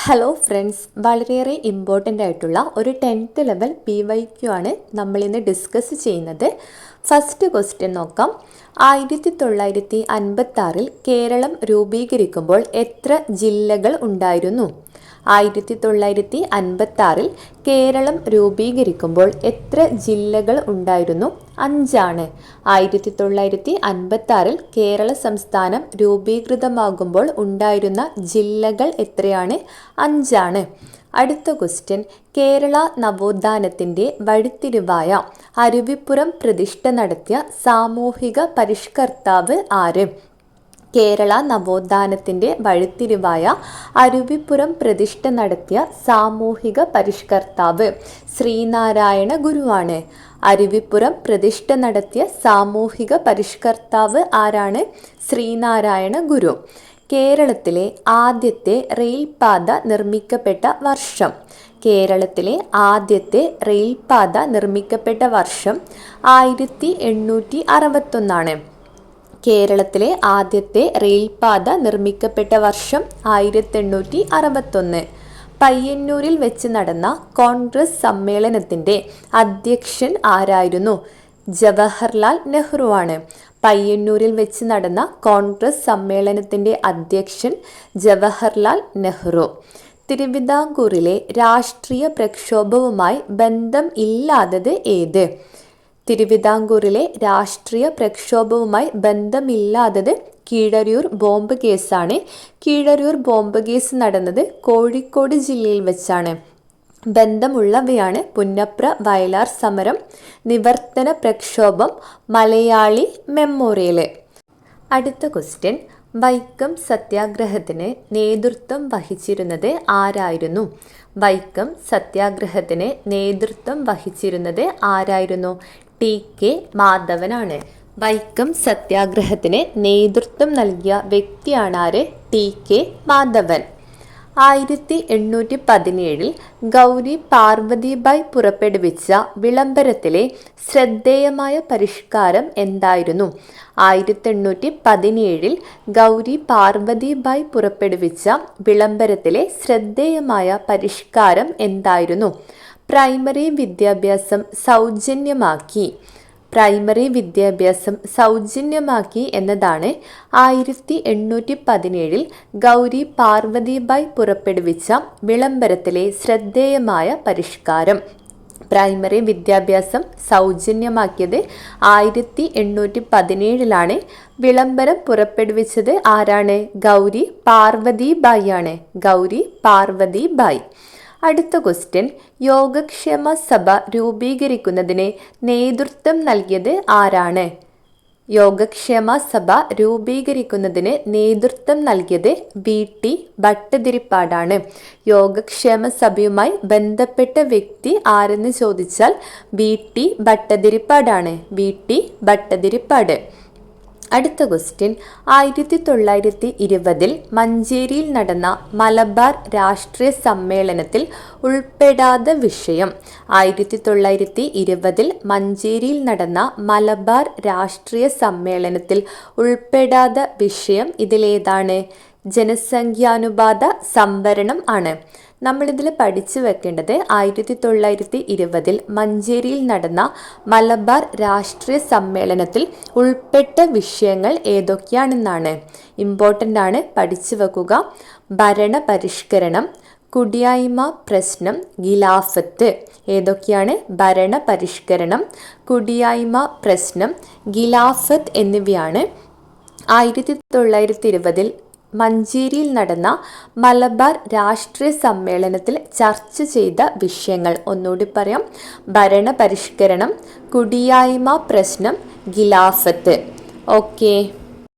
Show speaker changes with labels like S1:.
S1: Hello friends, വളരെയേറെ important ആയിട്ടുള്ള ഒരു 10th ലെവൽ PYQ ആണ് നമ്മളിന്ന് ഡിസ്കസ് ചെയ്യുന്നത്. ഫസ്റ്റ് ക്വസ്റ്റ്യൻ നോക്കാം. 1956 കേരളം രൂപീകരിക്കുമ്പോൾ എത്ര ജില്ലകൾ ഉണ്ടായിരുന്നു? 1956 കേരളം രൂപീകരിക്കുമ്പോൾ എത്ര ജില്ലകൾ ഉണ്ടായിരുന്നു? 5 1956 കേരള സംസ്ഥാനം രൂപീകൃതമാകുമ്പോൾ ഉണ്ടായിരുന്ന ജില്ലകൾ എത്രയാണ്? 5. അടുത്ത ക്വസ്റ്റ്യൻ, കേരള നവോത്ഥാനത്തിൻ്റെ വഴിത്തിരിവായ അരുവിപ്പുറം പ്രതിഷ്ഠ നടത്തിയ സാമൂഹിക പരിഷ്കർത്താവ് ആര്? കേരള നവോത്ഥാനത്തിൻ്റെ വഴിത്തിരിവായ അരുവിപ്പുറം പ്രതിഷ്ഠ നടത്തിയ സാമൂഹിക പരിഷ്കർത്താവ് ശ്രീനാരായണ ഗുരുവാണ്. അരുവിപ്പുറം പ്രതിഷ്ഠ നടത്തിയ സാമൂഹിക പരിഷ്കർത്താവ് ആരാണ്? ശ്രീനാരായണ ഗുരു. കേരളത്തിലെ ആദ്യത്തെ റെയിൽപാത നിർമ്മിക്കപ്പെട്ട വർഷം? കേരളത്തിലെ ആദ്യത്തെ റെയിൽപാത നിർമ്മിക്കപ്പെട്ട വർഷം 1861. കേരളത്തിലെ ആദ്യത്തെ റെയിൽപാത നിർമ്മിക്കപ്പെട്ട വർഷം 1861. പയ്യന്നൂരിൽ വെച്ച് നടന്ന കോൺഗ്രസ് സമ്മേളനത്തിൻ്റെ അധ്യക്ഷൻ ആരായിരുന്നു? ജവഹർലാൽ നെഹ്റുവാണ്. പയ്യന്നൂരിൽ വെച്ച് നടന്ന കോൺഗ്രസ് സമ്മേളനത്തിൻ്റെ അധ്യക്ഷൻ ജവഹർലാൽ നെഹ്റു. തിരുവിതാംകൂറിലെ രാഷ്ട്രീയ പ്രക്ഷോഭവുമായി ബന്ധം ഇല്ലാത്തത് ഏത്? തിരുവിതാംകൂറിലെ രാഷ്ട്രീയ പ്രക്ഷോഭവുമായി ബന്ധമില്ലാത്തത് കീഴരിയൂർ ബോംബ് കേസാണ്. കീഴരിയൂർ ബോംബ് കേസ് നടന്നത് കോഴിക്കോട് ജില്ലയിൽ വെച്ചാണ്. ബന്ധമുള്ളവയാണ് പുന്നപ്ര വയലാർ സമരം, നിവർത്തന പ്രക്ഷോഭം, മലയാളി മെമ്മോറിയൽ. അടുത്ത ക്വസ്റ്റ്യൻ, വൈക്കം സത്യാഗ്രഹത്തിന് നേതൃത്വം വഹിച്ചിരുന്നത് ആരായിരുന്നു? വൈക്കം സത്യാഗ്രഹത്തിന് നേതൃത്വം വഹിച്ചിരുന്നത് ആരായിരുന്നു? TK മാധവനാണ്. വൈക്കം സത്യാഗ്രഹത്തിന് നേതൃത്വം നൽകിയ വ്യക്തിയാണ് ആര്? TK മാധവൻ. 1817 ഗൗരി പാർവതിബായി പുറപ്പെടുവിച്ച വിളംബരത്തിലെ ശ്രദ്ധേയമായ പരിഷ്കാരം എന്തായിരുന്നു? 1817 ഗൗരി പാർവതിബായി പുറപ്പെടുവിച്ച വിളംബരത്തിലെ ശ്രദ്ധേയമായ പരിഷ്കാരം എന്തായിരുന്നു? പ്രൈമറി വിദ്യാഭ്യാസം സൗജന്യമാക്കി. പ്രൈമറി വിദ്യാഭ്യാസം സൗജന്യമാക്കി എന്നതാണ് 1817 ഗൗരി പാർവതിബായി പുറപ്പെടുവിച്ച വിളംബരത്തിലെ ശ്രദ്ധേയമായ പരിഷ്കാരം. പ്രൈമറി വിദ്യാഭ്യാസം സൗജന്യമാക്കിയത് 1817 വിളംബരം പുറപ്പെടുവിച്ചത് ആരാണ്? ഗൗരി പാർവതിബായി ആണ്. ഗൗരി പാർവതിബായി. അടുത്ത ക്വസ്റ്റ്യൻ, യോഗക്ഷേമ സഭ രൂപീകരിക്കുന്നതിന് നേതൃത്വം നൽകിയത് ആരാണ്? യോഗക്ഷേമ സഭ രൂപീകരിക്കുന്നതിന് നേതൃത്വം നൽകിയത് VT ഭട്ടതിരിപ്പാടാണ്. യോഗക്ഷേമ സഭയുമായി ബന്ധപ്പെട്ട വ്യക്തി ആരെന്ന് ചോദിച്ചാൽ VT ഭട്ടതിരിപ്പാടാണ്. VT ഭട്ടതിരിപ്പാട്. അടുത്ത ക്വസ്റ്റ്യൻ, 1920 മഞ്ചേരിയിൽ നടന്ന മലബാർ രാഷ്ട്രീയ സമ്മേളനത്തിൽ ഉൾപ്പെടാത്ത വിഷയം? 1920 മഞ്ചേരിയിൽ നടന്ന മലബാർ രാഷ്ട്രീയ സമ്മേളനത്തിൽ ഉൾപ്പെടാത്ത വിഷയം ഇതിലേതാണ്? ജനസംഖ്യാനുപാത സംവരണം ആണ്. നമ്മളിതിൽ പഠിച്ചു വെക്കേണ്ടത് 1920 മഞ്ചേരിയിൽ നടന്ന മലബാർ രാഷ്ട്രീയ സമ്മേളനത്തിൽ ഉൾപ്പെട്ട വിഷയങ്ങൾ ഏതൊക്കെയാണെന്നാണ്. ഇമ്പോർട്ടൻ്റ് ആണ്, പഠിച്ചു വെക്കുക. ഭരണ പരിഷ്കരണം, കുടിയായ്മ പ്രശ്നം, ഖിലാഫത്ത്. ഏതൊക്കെയാണ്? ഭരണ പരിഷ്കരണം, കുടിയായ്മ പ്രശ്നം, ഖിലാഫത്ത് എന്നിവയാണ് 1920 മഞ്ചേരിയിൽ നടന്ന മലബാർ രാഷ്ട്രീയ സമ്മേളനത്തിൽ ചർച്ച ചെയ്ത വിഷയങ്ങൾ. ഒന്നുകൂടി പറയാം. ഭരണ പരിഷ്കരണം, കുടിയായ്മ പ്രശ്നം, ഖിലാഫത്ത്. ഓക്കെ.